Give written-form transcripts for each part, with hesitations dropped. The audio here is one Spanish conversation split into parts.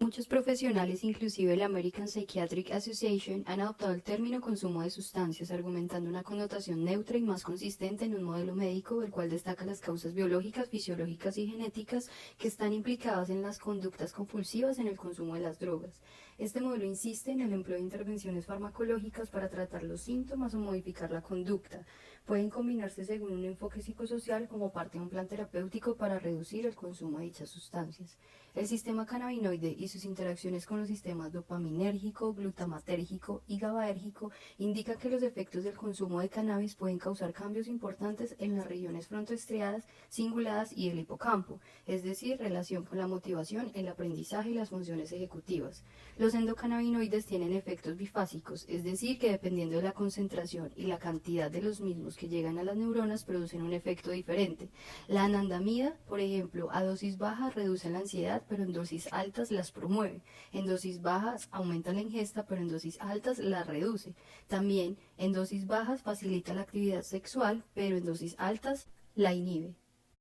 Muchos profesionales, inclusive la American Psychiatric Association, han adoptado el término consumo de sustancias, argumentando una connotación neutra y más consistente en un modelo médico, el cual destaca las causas biológicas, fisiológicas y genéticas que están implicadas en las conductas compulsivas en el consumo de las drogas. Este modelo insiste en el empleo de intervenciones farmacológicas para tratar los síntomas o modificar la conducta. Pueden combinarse según un enfoque psicosocial como parte de un plan terapéutico para reducir el consumo de dichas sustancias. El sistema cannabinoide y sus interacciones con los sistemas dopaminérgico, glutamatérgico y GABAérgico indican que los efectos del consumo de cannabis pueden causar cambios importantes en las regiones frontoestriadas, cinguladas y el hipocampo, es decir, relación con la motivación, el aprendizaje y las funciones ejecutivas. Los endocannabinoides tienen efectos bifásicos, es decir, que dependiendo de la concentración y la cantidad de los mismos que llegan a las neuronas producen un efecto diferente. La anandamida, por ejemplo, a dosis bajas reduce la ansiedad, pero en dosis altas las promueve. En dosis bajas aumenta la ingesta, pero en dosis altas la reduce. También en dosis bajas facilita la actividad sexual, pero en dosis altas la inhibe.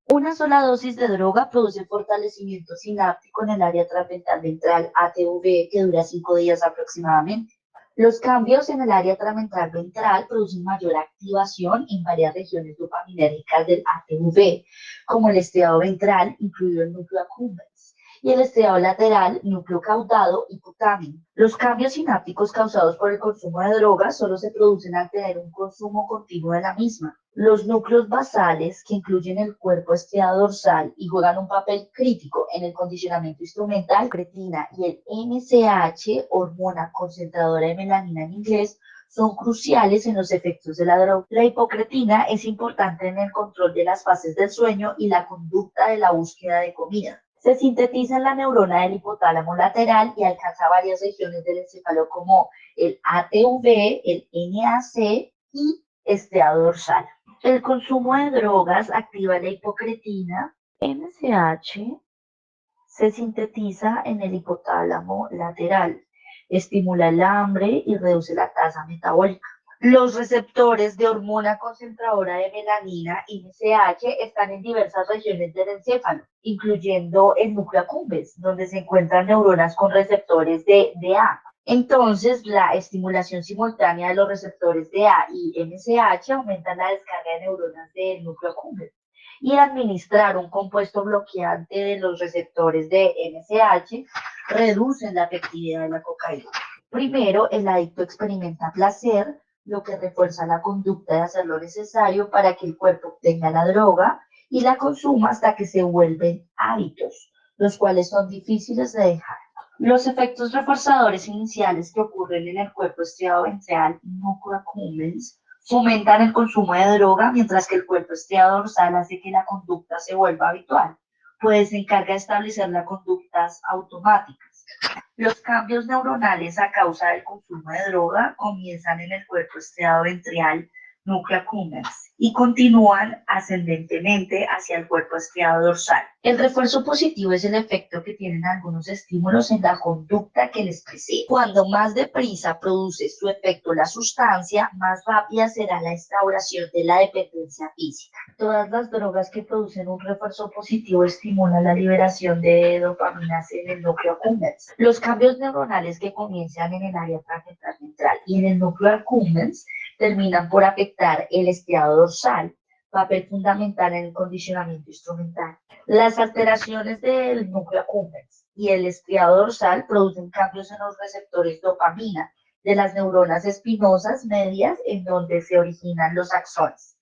Una sola dosis de droga produce fortalecimiento sináptico en el área transversal ventral ATV que dura 5 días aproximadamente. Los cambios en el área transversal ventral producen mayor activación en varias regiones dopaminérgicas del ATV, como el estriado ventral, incluido el núcleo accumbens, y el estriado lateral, núcleo caudado y putamen. Los cambios sinápticos causados por el consumo de drogas solo se producen al tener un consumo continuo de la misma. Los núcleos basales, que incluyen el cuerpo estriado dorsal y juegan un papel crítico en el condicionamiento instrumental, cretina y el MCH, hormona concentradora de melanina en inglés, son cruciales en los efectos de la droga. La hipocretina es importante en el control de las fases del sueño y la conducta de la búsqueda de comida. Se sintetiza en la neurona del hipotálamo lateral y alcanza varias regiones del encéfalo como el ATV, el NAC y estriado dorsal. El consumo de drogas activa la hipocretina. MSH se sintetiza en el hipotálamo lateral, estimula el hambre y reduce la tasa metabólica. Los receptores de hormona concentradora de melanina, MCH, están en diversas regiones del encéfalo, incluyendo el núcleo accumbens, donde se encuentran neuronas con receptores de DA. Entonces, la estimulación simultánea de los receptores DA y MCH aumenta la descarga de neuronas del núcleo accumbens y administrar un compuesto bloqueante de los receptores de MCH reducen la efectividad de la cocaína. Primero, el adicto experimenta placer, lo que refuerza la conducta de hacer lo necesario para que el cuerpo obtenga la droga y la consuma hasta que se vuelven hábitos, los cuales son difíciles de dejar. Los efectos reforzadores iniciales que ocurren en el cuerpo estriado ventral y núcleo accumbens fomentan el consumo de droga, mientras que el cuerpo estriado dorsal hace que la conducta se vuelva habitual, pues se encarga de establecer las conductas automáticas. Los cambios neuronales a causa del consumo de droga comienzan en el cuerpo estriado ventral, núcleo accumbens, y continúan ascendentemente hacia el cuerpo estriado dorsal. El refuerzo positivo es el efecto que tienen algunos estímulos en la conducta que les precede. Cuando más deprisa produce su efecto la sustancia, más rápida será la instauración de la dependencia física. Todas las drogas que producen un refuerzo positivo estimulan la liberación de dopaminas en el núcleo accumbens. Los cambios neuronales que comienzan en el área transversal ventral y en el núcleo accumbens terminan por afectar el estriado dorsal, papel fundamental en el condicionamiento instrumental. Las alteraciones del núcleo accumbens y el estriado dorsal producen cambios en los receptores dopamina de las neuronas espinosas medias en donde se originan los axones,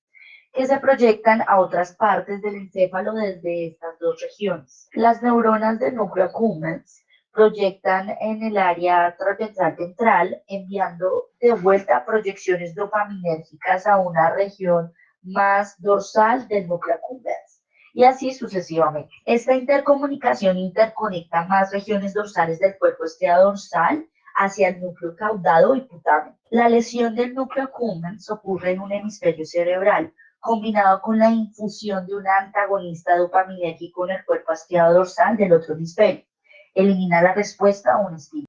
que se proyectan a otras partes del encéfalo desde estas dos regiones. Las neuronas del núcleo accumbens proyectan en el área transversal ventral, enviando de vuelta proyecciones dopaminérgicas a una región más dorsal del núcleo accumbens, y así sucesivamente. Esta intercomunicación interconecta más regiones dorsales del cuerpo estriado dorsal hacia el núcleo caudado y putamen. La lesión del núcleo accumbens ocurre en un hemisferio cerebral, combinado con la infusión de un antagonista dopaminérgico en el cuerpo estriado dorsal del otro hemisferio. Elimina la respuesta a un estímulo.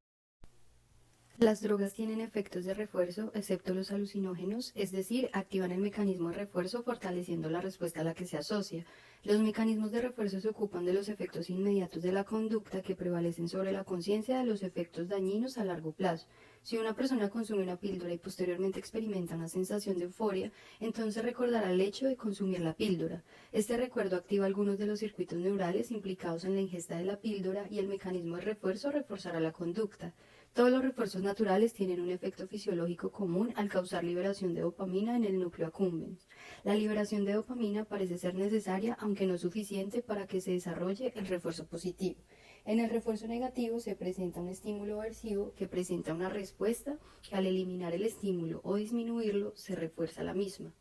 Las drogas tienen efectos de refuerzo, excepto los alucinógenos, es decir, activan el mecanismo de refuerzo fortaleciendo la respuesta a la que se asocia. Los mecanismos de refuerzo se ocupan de los efectos inmediatos de la conducta que prevalecen sobre la conciencia de los efectos dañinos a largo plazo. Si una persona consume una píldora y posteriormente experimenta una sensación de euforia, entonces recordará el hecho de consumir la píldora. Este recuerdo activa algunos de los circuitos neurales implicados en la ingesta de la píldora y el mecanismo de refuerzo reforzará la conducta. Todos los refuerzos naturales tienen un efecto fisiológico común al causar liberación de dopamina en el núcleo accumbens. La liberación de dopamina parece ser necesaria, aunque no suficiente, para que se desarrolle el refuerzo positivo. En el refuerzo negativo se presenta un estímulo aversivo que presenta una respuesta que al eliminar el estímulo o disminuirlo se refuerza la misma.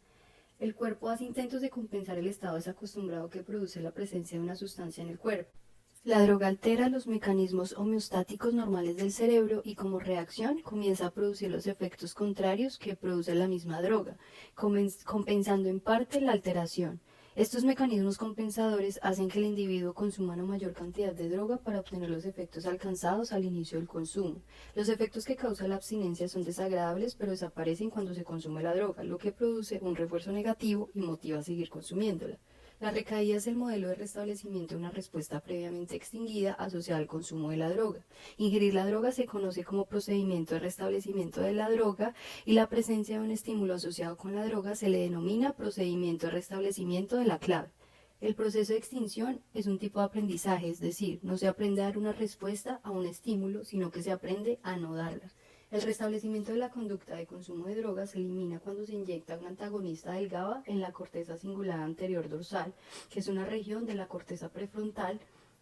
El cuerpo hace intentos de compensar el estado desacostumbrado que produce la presencia de una sustancia en el cuerpo. La droga altera los mecanismos homeostáticos normales del cerebro y como reacción comienza a producir los efectos contrarios que produce la misma droga, compensando en parte la alteración. Estos mecanismos compensadores hacen que el individuo consuma una mayor cantidad de droga para obtener los efectos alcanzados al inicio del consumo. Los efectos que causa la abstinencia son desagradables, pero desaparecen cuando se consume la droga, lo que produce un refuerzo negativo y motiva a seguir consumiéndola. La recaída es el modelo de restablecimiento de una respuesta previamente extinguida asociada al consumo de la droga. Ingerir la droga se conoce como procedimiento de restablecimiento de la droga y la presencia de un estímulo asociado con la droga se le denomina procedimiento de restablecimiento de la clave. El proceso de extinción es un tipo de aprendizaje, es decir, no se aprende a dar una respuesta a un estímulo, sino que se aprende a no darla. El restablecimiento de la conducta de consumo de drogas se elimina cuando se inyecta un antagonista del GABA en la corteza cingulada anterior dorsal, que es una región de la corteza prefrontal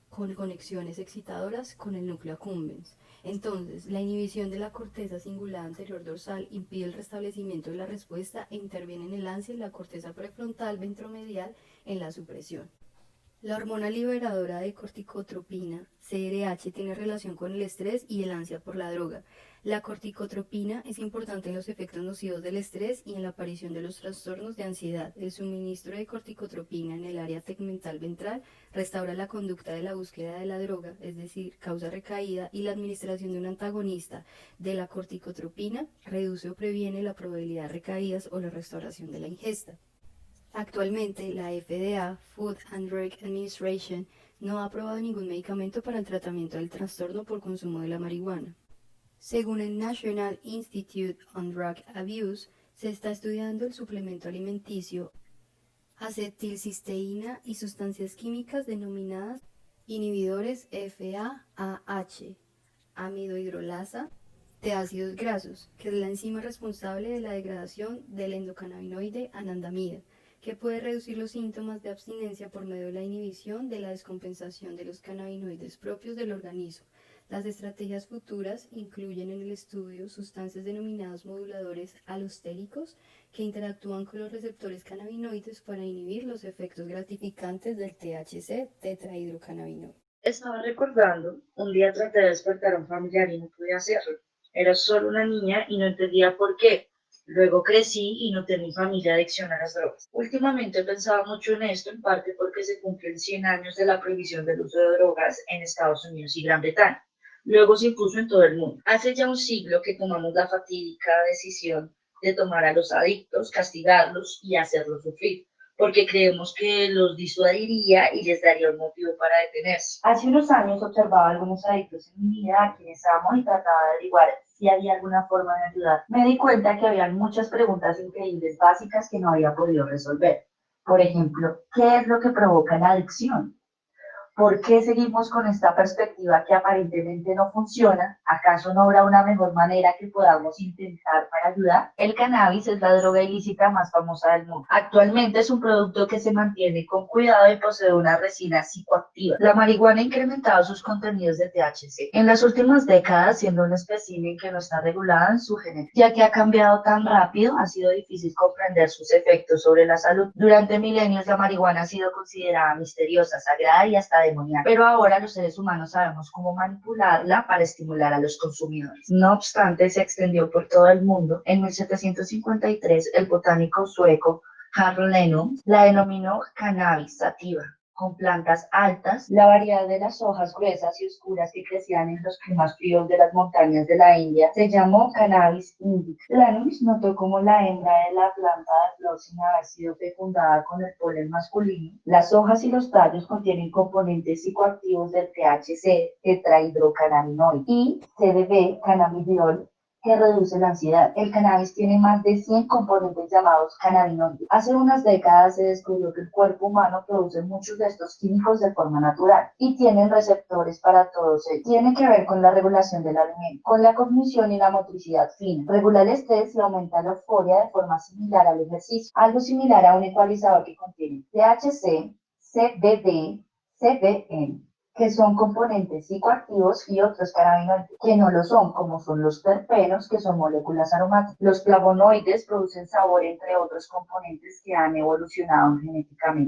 con conexiones excitadoras con el núcleo accumbens. Entonces, la inhibición de la corteza cingulada anterior dorsal impide el restablecimiento de la respuesta e interviene en el ansia y la corteza prefrontal ventromedial en la supresión. La hormona liberadora de corticotropina, CRH, tiene relación con el estrés y el ansia por la droga. La corticotropina es importante en los efectos nocivos del estrés y en la aparición de los trastornos de ansiedad. El suministro de corticotropina en el área tegmental ventral restaura la conducta de la búsqueda de la droga, es decir, causa recaída, y la administración de un antagonista de la corticotropina reduce o previene la probabilidad de recaídas o la restauración de la ingesta. Actualmente, la FDA, Food and Drug Administration, no ha aprobado ningún medicamento para el tratamiento del trastorno por consumo de la marihuana. Según el National Institute on Drug Abuse, se está estudiando el suplemento alimenticio acetilcisteína y sustancias químicas denominadas inhibidores FAAH, amidohidrolasa de ácidos grasos, que es la enzima responsable de la degradación del endocannabinoide anandamida, que puede reducir los síntomas de abstinencia por medio de la inhibición de la descompensación de los cannabinoides propios del organismo. Las estrategias futuras incluyen en el estudio sustancias denominadas moduladores alostéricos que interactúan con los receptores cannabinoides para inhibir los efectos gratificantes del THC tetrahidrocannabinoide. Estaba recordando, un día traté de despertar a un familiar y no pude hacerlo. Era solo una niña y no entendía por qué. Luego crecí y noté en mi familia adicción a las drogas. Últimamente he pensado mucho en esto, en parte porque se cumplen 100 años de la prohibición del uso de drogas en Estados Unidos y Gran Bretaña. Luego se impuso en todo el mundo. Hace ya un siglo que tomamos la fatídica decisión de tomar a los adictos, castigarlos y hacerlos sufrir, porque creemos que los disuadiría y les daría un motivo para detenerse. Hace unos años observaba a algunos adictos en mi vida a quienes amo y trataba de averiguar si había alguna forma de ayudar. Me di cuenta que había muchas preguntas increíbles básicas que no había podido resolver. Por ejemplo, ¿qué es lo que provoca la adicción? ¿Por qué seguimos con esta perspectiva que aparentemente no funciona? ¿Acaso no habrá una mejor manera que podamos intentar para ayudar? El cannabis es la droga ilícita más famosa del mundo. Actualmente es un producto que se mantiene con cuidado y posee una resina psicoactiva. La marihuana ha incrementado sus contenidos de THC en las últimas décadas, siendo un espécimen que no está regulado en su genética. Ya que ha cambiado tan rápido, ha sido difícil comprender sus efectos sobre la salud. Durante milenios la marihuana ha sido considerada misteriosa, sagrada y hasta demoníaca, pero ahora los seres humanos sabemos cómo manipularla para estimular a los consumidores. No obstante, se extendió por todo el mundo. En 1753, el botánico sueco Carl Linnaeus la denominó cannabis sativa. con plantas altas, la variedad de las hojas gruesas y oscuras que crecían en los climas fríos de las montañas de la India se llamó Cannabis indica. Lanus notó cómo la hembra de la planta de flor sin haber sido fecundada con el polen masculino, las hojas y los tallos contienen componentes psicoactivos del THC, tetrahidrocannabinoide, y CBD, cannabidiol, que reduce la ansiedad. El cannabis tiene más de 100 componentes llamados cannabinoides. Hace unas décadas se descubrió que el cuerpo humano produce muchos de estos químicos de forma natural y tienen receptores para todos ellos. Tiene que ver con la regulación del alimento, con la cognición y la motricidad fina. Regula el estrés y aumenta la euforia de forma similar al ejercicio, algo similar a un ecualizador que contiene THC, CBD, CBN, que son componentes psicoactivos, y otros cannabinoides que no lo son, como son los terpenos, que son moléculas aromáticas. Los flavonoides producen sabor, entre otros componentes que han evolucionado genéticamente.